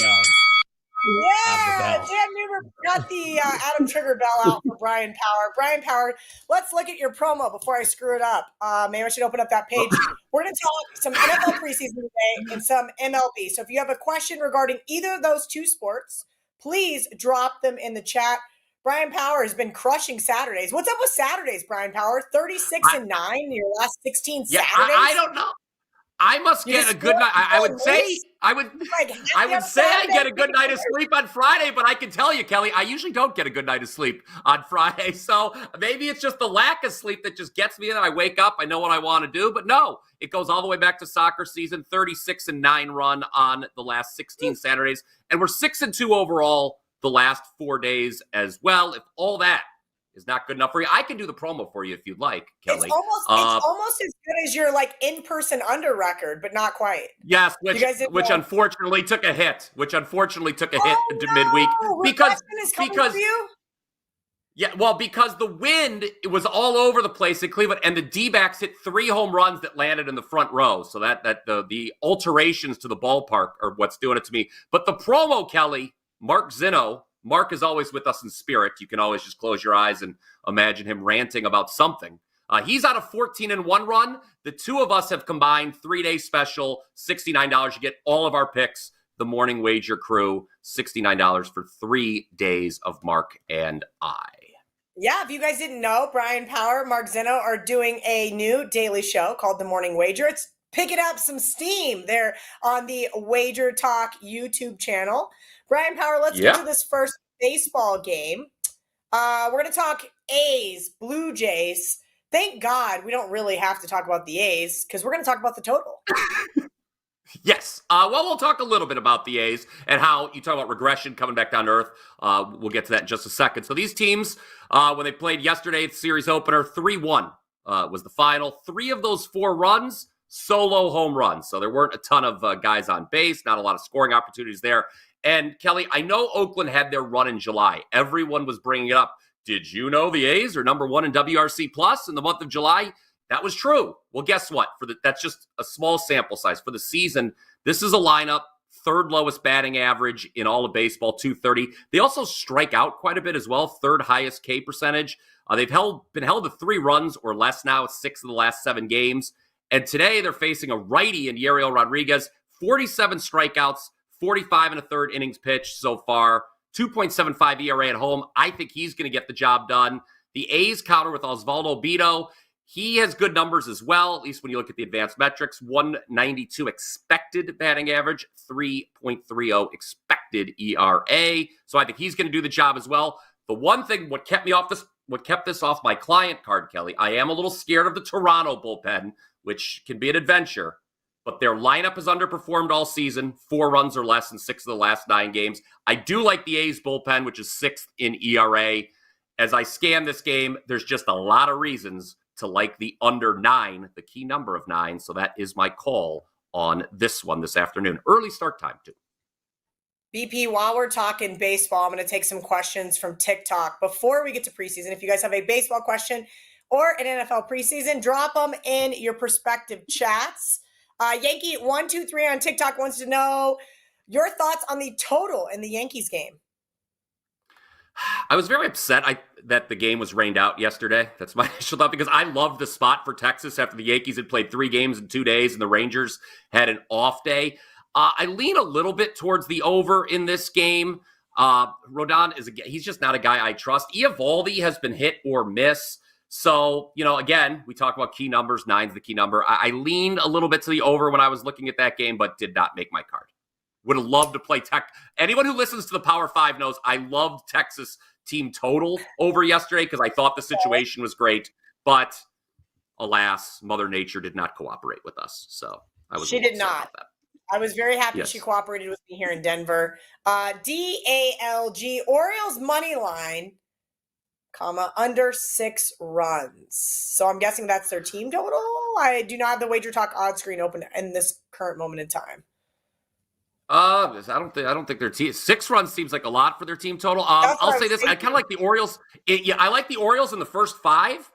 Yeah, Dan Newber got the Adam Trigger bell out for Bryan Power. Bryan Power, let's look at your promo before I screw it up. Maybe I should open up that page. We're going to talk some NFL preseason today and some MLB. So if you have a question regarding either of those two sports, please drop them in the chat. Bryan Power has been crushing Saturdays. What's up with Saturdays, Bryan Power? 36-9 in your last 16 Saturdays? I don't know. I must get a good night. I would say I get a good night of sleep on Friday, but I can tell you, Kelly, I usually don't get a good night of sleep on Friday. So maybe it's just the lack of sleep that just gets me that I wake up, I know what I want to do, but no, it goes all the way back to soccer season, 36-9 run on the last 16 Saturdays. And we're 6-2 overall the last 4 days as well. If all that is not good enough for you, I can do the promo for you if you'd like, Kelly. It's almost as good as your in-person under record, but not quite. Yes, which unfortunately took a hit. Midweek because for you? Yeah, well, because the wind was all over the place in Cleveland, and the D-backs hit 3 home runs that landed in the front row. So that the alterations to the ballpark are what's doing it to me. But the promo, Kelly, Mark Zinno. Mark is always with us in spirit. You can always just close your eyes and imagine him ranting about something. He's on a 14-1 run. The two of us have combined 3-day special, $69. You get all of our picks. The Morning Wager crew, $69 for 3 days of Mark and I. Yeah, if you guys didn't know, Bryan Power, Mark Zinno are doing a new daily show called The Morning Wager. It's picking up some steam there on the WagerTalk YouTube channel. Bryan Power, let's get to this first baseball game. We're going to talk A's, Blue Jays. Thank God we don't really have to talk about the A's because we're going to talk about the total. Yes. Well, we'll talk a little bit about the A's and how you talk about regression coming back down to earth. We'll get to that in just a second. So these teams, when they played yesterday, the series opener, 3-1 was the final. 3 of those 4 runs, solo home runs. So there weren't a ton of guys on base, not a lot of scoring opportunities there. And Kelly, I know Oakland had their run in July. Everyone was bringing it up. Did you know the A's are number 1 in WRC plus in the month of July? That was true. Well, guess what? That's just a small sample size. For the season, this is a lineup, 3rd lowest batting average in all of baseball, 230. They also strike out quite a bit as well, 3rd highest K percentage. They've been held to 3 runs or less now, 6 of the last 7 games. And today they're facing a righty in Yariel Rodriguez, 47 strikeouts, 45 1/3 innings pitched so far, 2.75 ERA at home. I think he's going to get the job done. The A's counter with Osvaldo Bido. He has good numbers as well, at least when you look at the advanced metrics. 192 expected batting average, 3.30 expected ERA. So I think he's going to do the job as well. The one thing, what kept this off my client card, Kelly, I am a little scared of the Toronto bullpen, which can be an adventure. But their lineup has underperformed all season, 4 runs or less in 6 of the last 9 games. I do like the A's bullpen, which is 6th in ERA. As I scan this game, there's just a lot of reasons to like the under 9, the key number of 9. So that is my call on this one this afternoon. Early start time, too. BP, while we're talking baseball, I'm going to take some questions from TikTok. Before we get to preseason, if you guys have a baseball question or an NFL preseason, drop them in your respective chats. Yankee 123 on TikTok wants to know your thoughts on the total in the Yankees game. I was very upset that the game was rained out yesterday. That's my initial thought because I loved the spot for Texas after the Yankees had played 3 games in 2 days and the Rangers had an off day. I lean a little bit towards the over in this game. Rodon he's just not a guy I trust. Eovaldi has been hit or miss. So, again, we talk about key numbers. 9's the key number. I leaned a little bit to the over when I was looking at that game, but did not make my card. Would have loved to play Tech. Anyone who listens to the Power 5 knows I loved Texas team total over yesterday because I thought the situation was great. But alas, Mother Nature did not cooperate with us. So she did not. I was very happy she cooperated with me here in Denver. DALG, Orioles money line, under 6 runs. So I'm guessing that's their team total. I do not have the WagerTalk odds screen open in this current moment in time. I don't think their team 6 runs seems like a lot for their team total. I'll say this: I kind of like the Orioles. I like the Orioles in the first 5.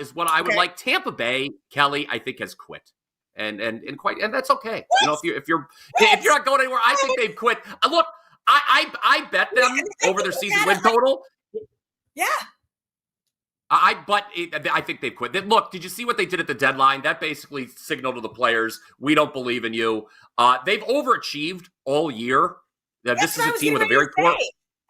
Is what I would like. Tampa Bay, Kelly, I think has quit, and that's okay. What? If you're not going anywhere, I think they've quit. Look, I bet them over their season win total. Yeah. I think they've quit. Look, did you see what they did at the deadline? That basically signaled to the players, we don't believe in you. They've overachieved all year. This is a team with a very poor.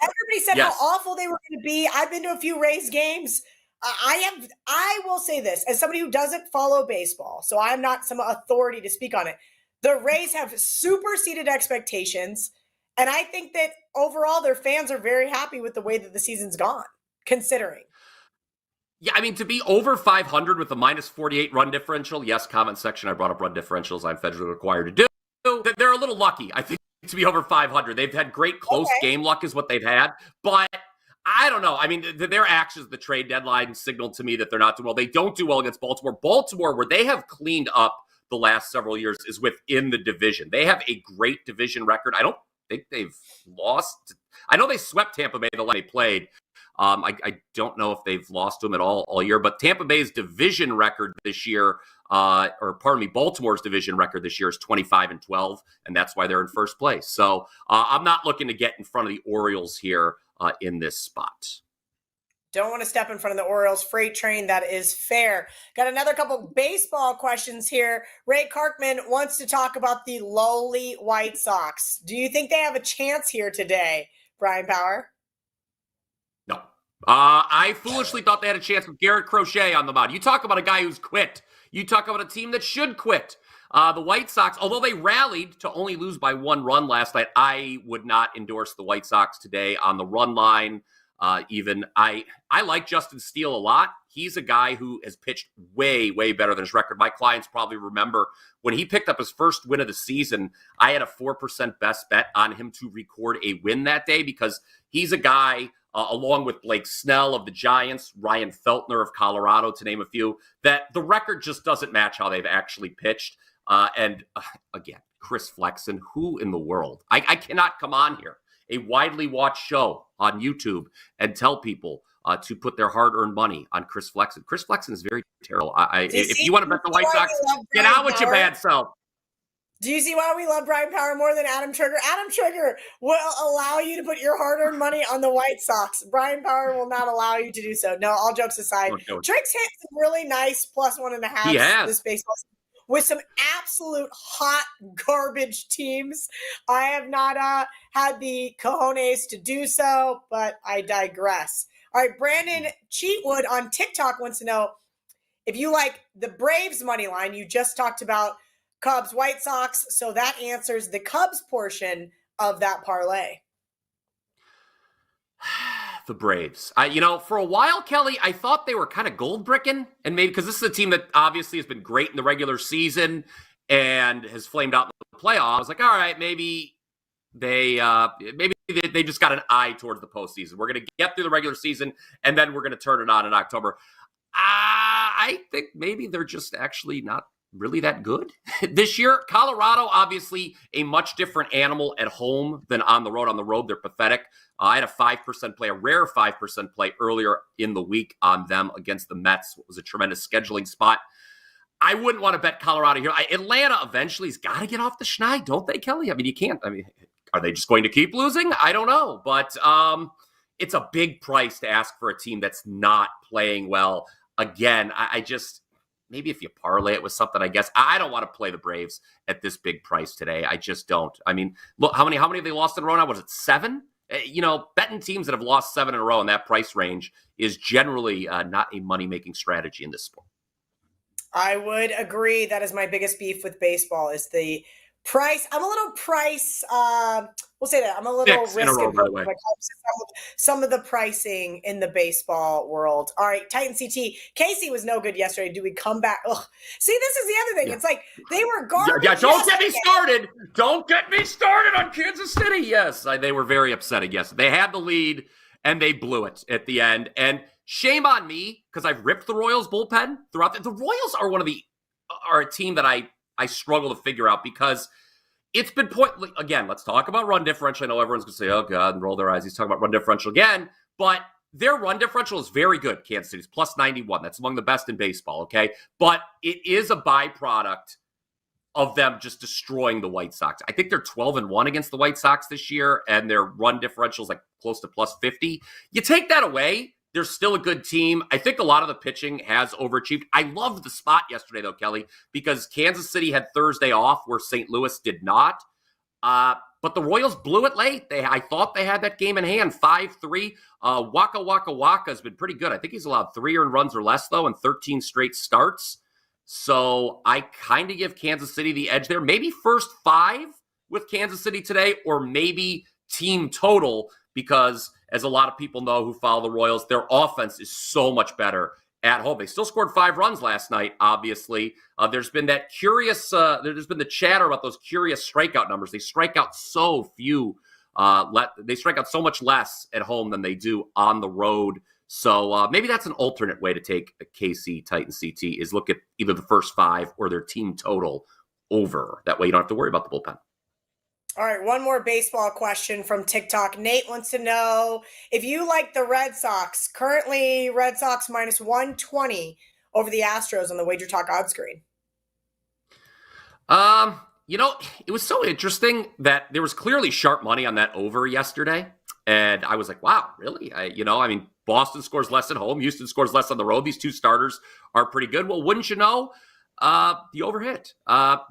Everybody said how awful they were going to be. I've been to a few Rays games. I will say this as somebody who doesn't follow baseball, so I'm not some authority to speak on it. The Rays have superseded expectations, and I think that overall their fans are very happy with the way that the season's gone, considering. Yeah, I mean, to be over 500 with a minus 48 run differential, yes, comment section, I brought up run differentials I'm federally required to do. They're a little lucky, I think, to be over 500. They've had great close game luck is what they've had, but I don't know. I mean, their actions, the trade deadline signaled to me that they're not doing well. They don't do well against Baltimore. Baltimore, where they have cleaned up the last several years, is within the division. They have a great division record. I don't think they've lost. I know they swept Tampa Bay the last they played. I don't know if they've lost to them at all year, but Tampa Bay's division record this year, Baltimore's division record this year is 25-12, and that's why they're in first place. So I'm not looking to get in front of the Orioles here in this spot. Don't want to step in front of the Orioles freight train. That is fair. Got another couple baseball questions here. Ray Karkman wants to talk about the lowly White Sox. Do you think they have a chance here today, Brian Power? No. I foolishly thought they had a chance with Garrett Crochet on the mound. You talk about a guy who's quit. You talk about a team that should quit. The White Sox, although they rallied to only lose by 1 run last night, I would not endorse the White Sox today on the run line. I like Justin Steele a lot. He's a guy who has pitched way, way better than his record. My clients probably remember when he picked up his first win of the season, I had a 4% best bet on him to record a win that day because he's a guy, along with Blake Snell of the Giants, Ryan Feltner of Colorado, to name a few, that the record just doesn't match how they've actually pitched. Again, Chris Flexen, who in the world? I cannot come on here, a widely watched show on YouTube, and tell people to put their hard-earned money on Chris Flexen. Chris Flexen is very terrible. If you want to bet the White Sox, get out with your bad self. Do you see why we love Brian Power more than Adam Trigger? Adam Trigger will allow you to put your hard-earned money on the White Sox. Brian Power will not allow you to do so. No, all jokes aside. Triggs hit some really nice +1.5 this baseball season with some absolute hot garbage teams. I have not had the cojones to do so, but I digress. All right, Brandon Cheatwood on TikTok wants to know if you like the Braves money line. You just talked about Cubs, White Sox, so that answers the Cubs portion of that parlay. The Braves. For a while, Kelly, I thought they were kind of gold bricking, and maybe because this is a team that obviously has been great in the regular season and has flamed out in the playoffs. I was like, all right, maybe they just got an eye towards the postseason. We're going to get through the regular season, and then we're going to turn it on in October. I think maybe they're just actually not really that good this year. Colorado, obviously a much different animal at home than on the road. On the road, they're pathetic. I had a 5% play, a rare 5% play earlier in the week on them against the Mets. It was a tremendous scheduling spot. I wouldn't want to bet Colorado here. Atlanta eventually has got to get off the schneid, don't they, Kelly? I mean, you can't. I mean, are they just going to keep losing? I don't know. But it's a big price to ask for a team that's not playing well. Again, I just... Maybe if you parlay it with something, I guess. I don't want to play the Braves at this big price today. I just don't. I mean, look, how many have they lost in a row now? Was it 7? Betting teams that have lost 7 in a row in that price range is generally not a money-making strategy in this sport. I would agree. That is my biggest beef with baseball is the price. I'm a little price. We'll say that I'm a little risk some of the pricing in the baseball world. All right, Titan CT. Casey was no good yesterday. Do we come back? Ugh. See, this is the other thing. Yeah. It's like they were garbage. Yeah, don't get me started. Don't get me started on Kansas City. Yes, they were very upsetting. Yes, they had the lead and they blew it at the end. And shame on me because I've ripped the Royals bullpen throughout. The Royals are a team that I struggle to figure out because it's been again, let's talk about run differential. I know everyone's going to say, oh, God, and roll their eyes. He's talking about run differential again. But their run differential is very good, Kansas City's +91. That's among the best in baseball, okay? But it is a byproduct of them just destroying the White Sox. I think they're 12-1 against the White Sox this year, and their run differential is like close to plus 50. You take that away, they're still a good team. I think a lot of the pitching has overachieved. I loved the spot yesterday, though, Kelly, because Kansas City had Thursday off where St. Louis did not. But the Royals blew it late. I thought they had that game in hand, 5-3. Waka has been pretty good. I think he's allowed 3 earned runs or less, though, in 13 straight starts. So I kind of give Kansas City the edge there. Maybe first 5 with Kansas City today, or maybe team total, because as a lot of people know who follow the Royals, their offense is so much better at home. They still scored 5 runs last night, obviously. There's been that curious, there's been the chatter about those curious strikeout numbers. They strike out so few. They strike out so much less at home than they do on the road. So maybe that's an alternate way to take a KC Titan CT, is look at either the first 5 or their team total over. That way you don't have to worry about the bullpen. All right, one more baseball question from TikTok. Nate wants to know if you like the Red Sox. Currently, Red Sox minus 120 over the Astros on the WagerTalk odds screen. It was so interesting that there was clearly sharp money on that over yesterday. And I was like, wow, really? Boston scores less at home. Houston scores less on the road. These 2 starters are pretty good. Well, wouldn't you know, the over hit.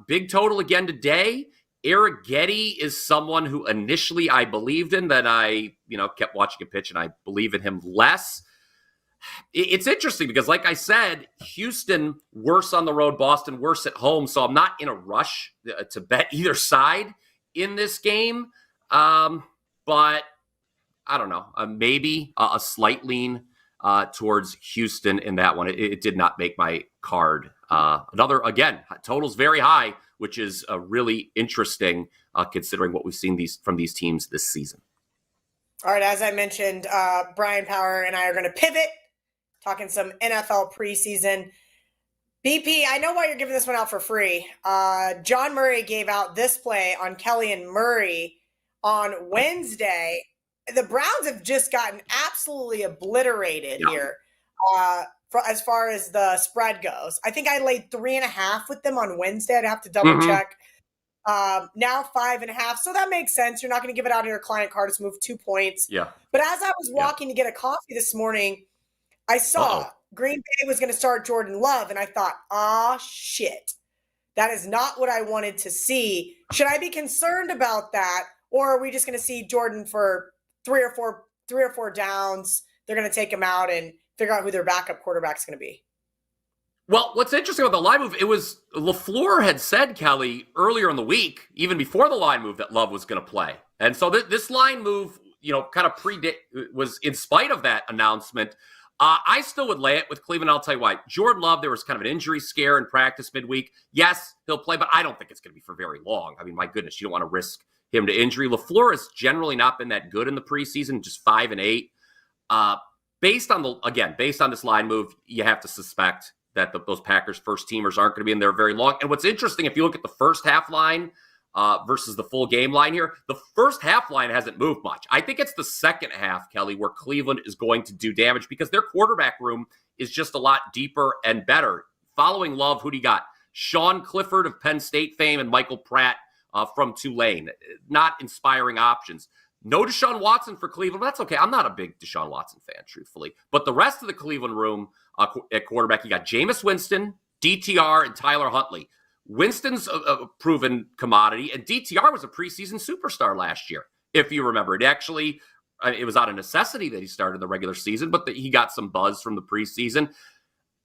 Big total again today. Eric Getty is someone who initially I believed in, that I, kept watching a pitch and I believe in him less. It's interesting because, like I said, Houston worse on the road, Boston worse at home. So I'm not in a rush to bet either side in this game. But I don't know, maybe a slight lean towards Houston in that one. It did not make my card. Total's very high, which is really interesting considering what we've seen from these teams this season. All right, as I mentioned, Bryan Power and I are going to pivot, talking some NFL preseason. BP, I know why you're giving this one out for free. John Murray gave out this play on Kelly and Murray on Wednesday. The Browns have just gotten absolutely obliterated here as far as the spread goes. I think I laid 3.5 with them on Wednesday. I'd have to double check. Now 5.5. So that makes sense. You're not going to give it out on your client card. It's moved 2 points. Yeah. But as I was walking to get a coffee this morning, I saw Green Bay was going to start Jordan Love. And I thought, shit, that is not what I wanted to see. Should I be concerned about that? Or are we just going to see Jordan for three or four downs? They're going to take him out and figure out who their backup quarterback is going to be. Well, what's interesting about the line move, it was LaFleur had said, Kelly, earlier in the week, even before the line move, that Love was going to play. And so this line move, kind of was in spite of that announcement. I still would lay it with Cleveland. I'll tell you why. Jordan Love, there was kind of an injury scare in practice midweek. Yes, he'll play, but I don't think it's going to be for very long. I mean, my goodness, you don't want to risk him to injury. LaFleur has generally not been that good in the preseason, just 5-8. Based on this line move, you have to suspect that those Packers first teamers aren't going to be in there very long. And what's interesting, if you look at the first half line versus the full game line here, the first half line hasn't moved much. I think it's the second half, Kelly, where Cleveland is going to do damage because their quarterback room is just a lot deeper and better. Following Love, who do you got? Sean Clifford of Penn State fame and Michael Pratt from Tulane. Not inspiring options. No Deshaun Watson for Cleveland. That's okay. I'm not a big Deshaun Watson fan, truthfully. But the rest of the Cleveland room at quarterback, you got Jameis Winston, DTR, and Tyler Huntley. Winston's a proven commodity, and DTR was a preseason superstar last year, if you remember. It was out of necessity that he started the regular season, but he got some buzz from the preseason.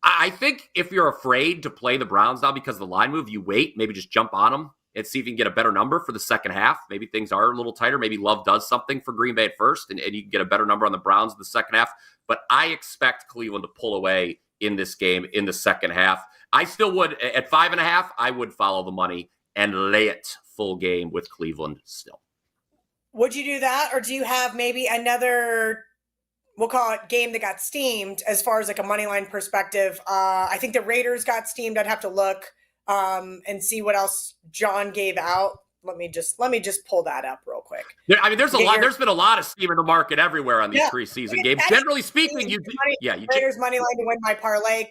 I think if you're afraid to play the Browns now because of the line move, you wait, maybe just jump on them and see if you can get a better number for the second half. Maybe things are a little tighter. Maybe Love does something for Green Bay at first, and you can get a better number on the Browns in the second half. But I expect Cleveland to pull away in this game in the second half. I still would, at 5.5, I would follow the money and lay it full game with Cleveland still. Would you do that, or do you have maybe another, we'll call it, game that got steamed as far as like a money line perspective? I think the Raiders got steamed. I'd have to look and see what else John gave out. Let me just pull that up real quick. Yeah, I mean, there's been a lot of steam in the market everywhere on these preseason games. Generally speaking, Raiders money line to win my parlay.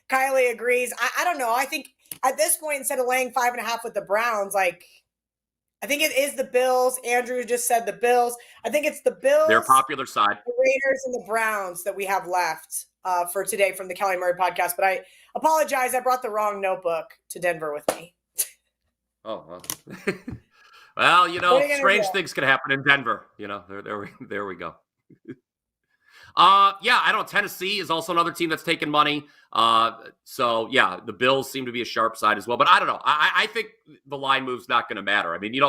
Kylie agrees. I don't know. I think at this point, instead of laying 5.5 with the Browns, like, I think it is the Bills. Andrew just said the Bills. I think it's the Bills, their popular side, the Raiders, and the Browns that we have left for today from the Kelly Murray podcast. But I apologize. I brought the wrong notebook to Denver with me. Oh, well. Well, strange things can happen in Denver. There we go. I don't. Tennessee is also another team that's taking money. The Bills seem to be a sharp side as well. But I don't know. I think the line move's not going to matter. I mean,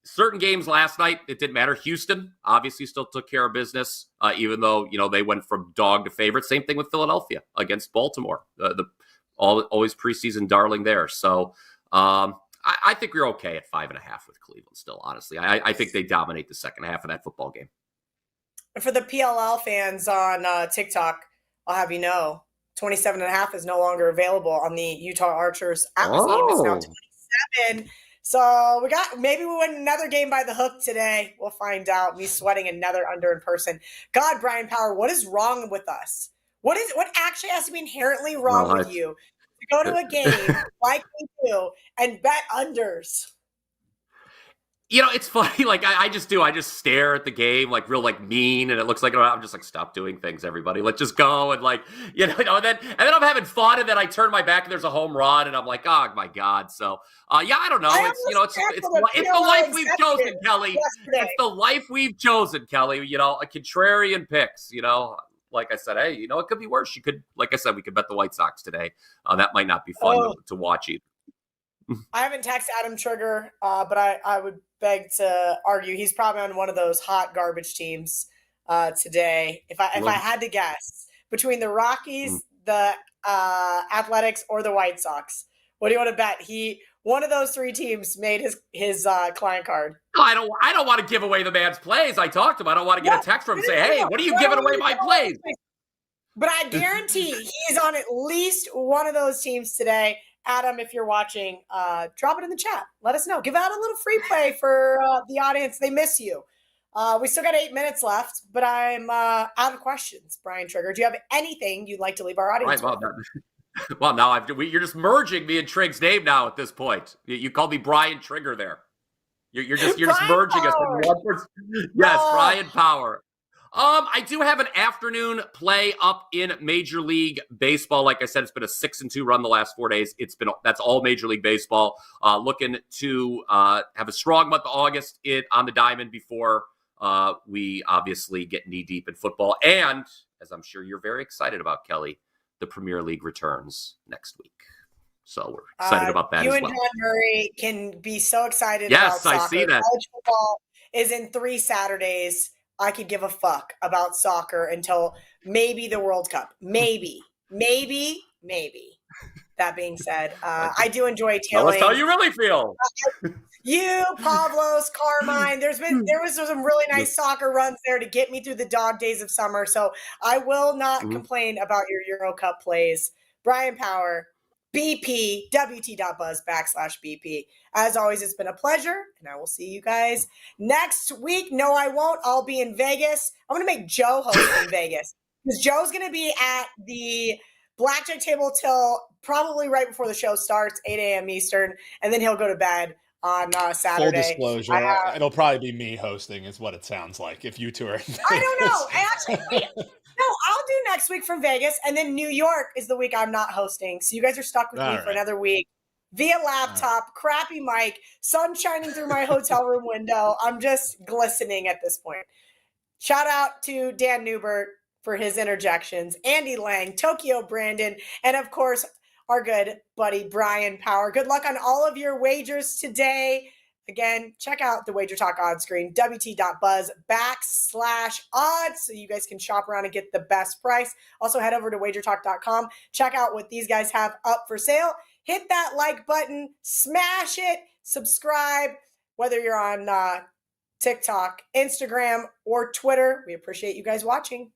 certain games last night, it didn't matter. Houston obviously still took care of business, even though, they went from dog to favorite. Same thing with Philadelphia against Baltimore, always preseason darling there. So I think we're okay at 5.5 with Cleveland still, honestly. I think they dominate the second half of that football game. For the PLL fans on TikTok, I'll have you know, 27.5 is no longer available on the Utah Archers app team. It's now 27. So maybe we win another game by the hook today. We'll find out. Me sweating another under in person. God, Bryan Power, what is wrong with us? What actually has to be inherently wrong with you to go to a game like we do and bet unders? It's funny. Like I just stare at the game, like real, like mean. And it looks like I'm just like, stop doing things, everybody. Let's just go. And like, and then I'm having fun. And then I turn my back and there's a home run. And I'm like, oh my God. So, I don't know. It's the life we've chosen, Kelly. Yesterday. It's the life we've chosen, Kelly. A contrarian picks, like I said, hey, it could be worse. Like I said, we could bet the White Sox today. That might not be fun to watch either. I haven't texted Adam Trigger, but I would beg to argue he's probably on one of those hot garbage teams today. If I had to guess between the Rockies, the Athletics, or the White Sox, what do you want to bet? One of those three teams made his client card. I don't want to give away the man's plays. I talked to him. I don't want to get a text from him and say, hey, what are you giving away my plays? But I guarantee he's on at least one of those teams today. Adam, if you're watching, drop it in the chat. Let us know. Give out a little free play for the audience. They miss you. We still got 8 minutes left, but I'm out of questions. Bryan Trigger, do you have anything you'd like to leave our audience with? Well, now you're just merging me and Trig's name now at this point. You called me Bryan Trigger there. You're just merging us in one person. Yes, Bryan Power. I do have an afternoon play up in Major League Baseball. Like I said, it's been a 6-2 run the last 4 days. That's all Major League Baseball. Looking to have a strong month of August on the diamond before we obviously get knee deep in football. And as I'm sure you're very excited about, Kelly, the Premier League returns next week. So we're excited about that as well. You and John Murray can be so excited about soccer. Yes, I see that. College football is in 3 Saturdays. I could give a fuck about soccer until maybe the World Cup. Maybe. That being said, I do enjoy tailing. Tell us how you really feel. You, Pavlos, Carmine. There was some really nice soccer runs there to get me through the dog days of summer. So I will not complain about your Euro Cup plays. Bryan Power, BP, WT.buzz/BP. As always, it's been a pleasure, and I will see you guys next week. No, I won't. I'll be in Vegas. I'm going to make Joe host in Vegas because Joe's going to be at the blackjack table till probably right before the show starts, 8 a.m. Eastern, and then he'll go to bed on Saturday. Full disclosure, it'll probably be me hosting is what it sounds like if you two are in Vegas. I don't know. Actually, no, I'll do next week from Vegas, and then New York is the week I'm not hosting. So you guys are stuck with me for another week via laptop, crappy mic, sun shining through my hotel room window. I'm just glistening at this point. Shout out to Dan Newbert for his interjections, Andy Lang, Tokyo Brandon, and of course, our good buddy Bryan Power. Good luck on all of your wagers today. Again, check out the WagerTalk odds screen, WT.buzz/odds, so you guys can shop around and get the best price. Also, head over to WagerTalk.com. Check out what these guys have up for sale. Hit that like button, smash it, subscribe, whether you're on TikTok, Instagram, or Twitter. We appreciate you guys watching.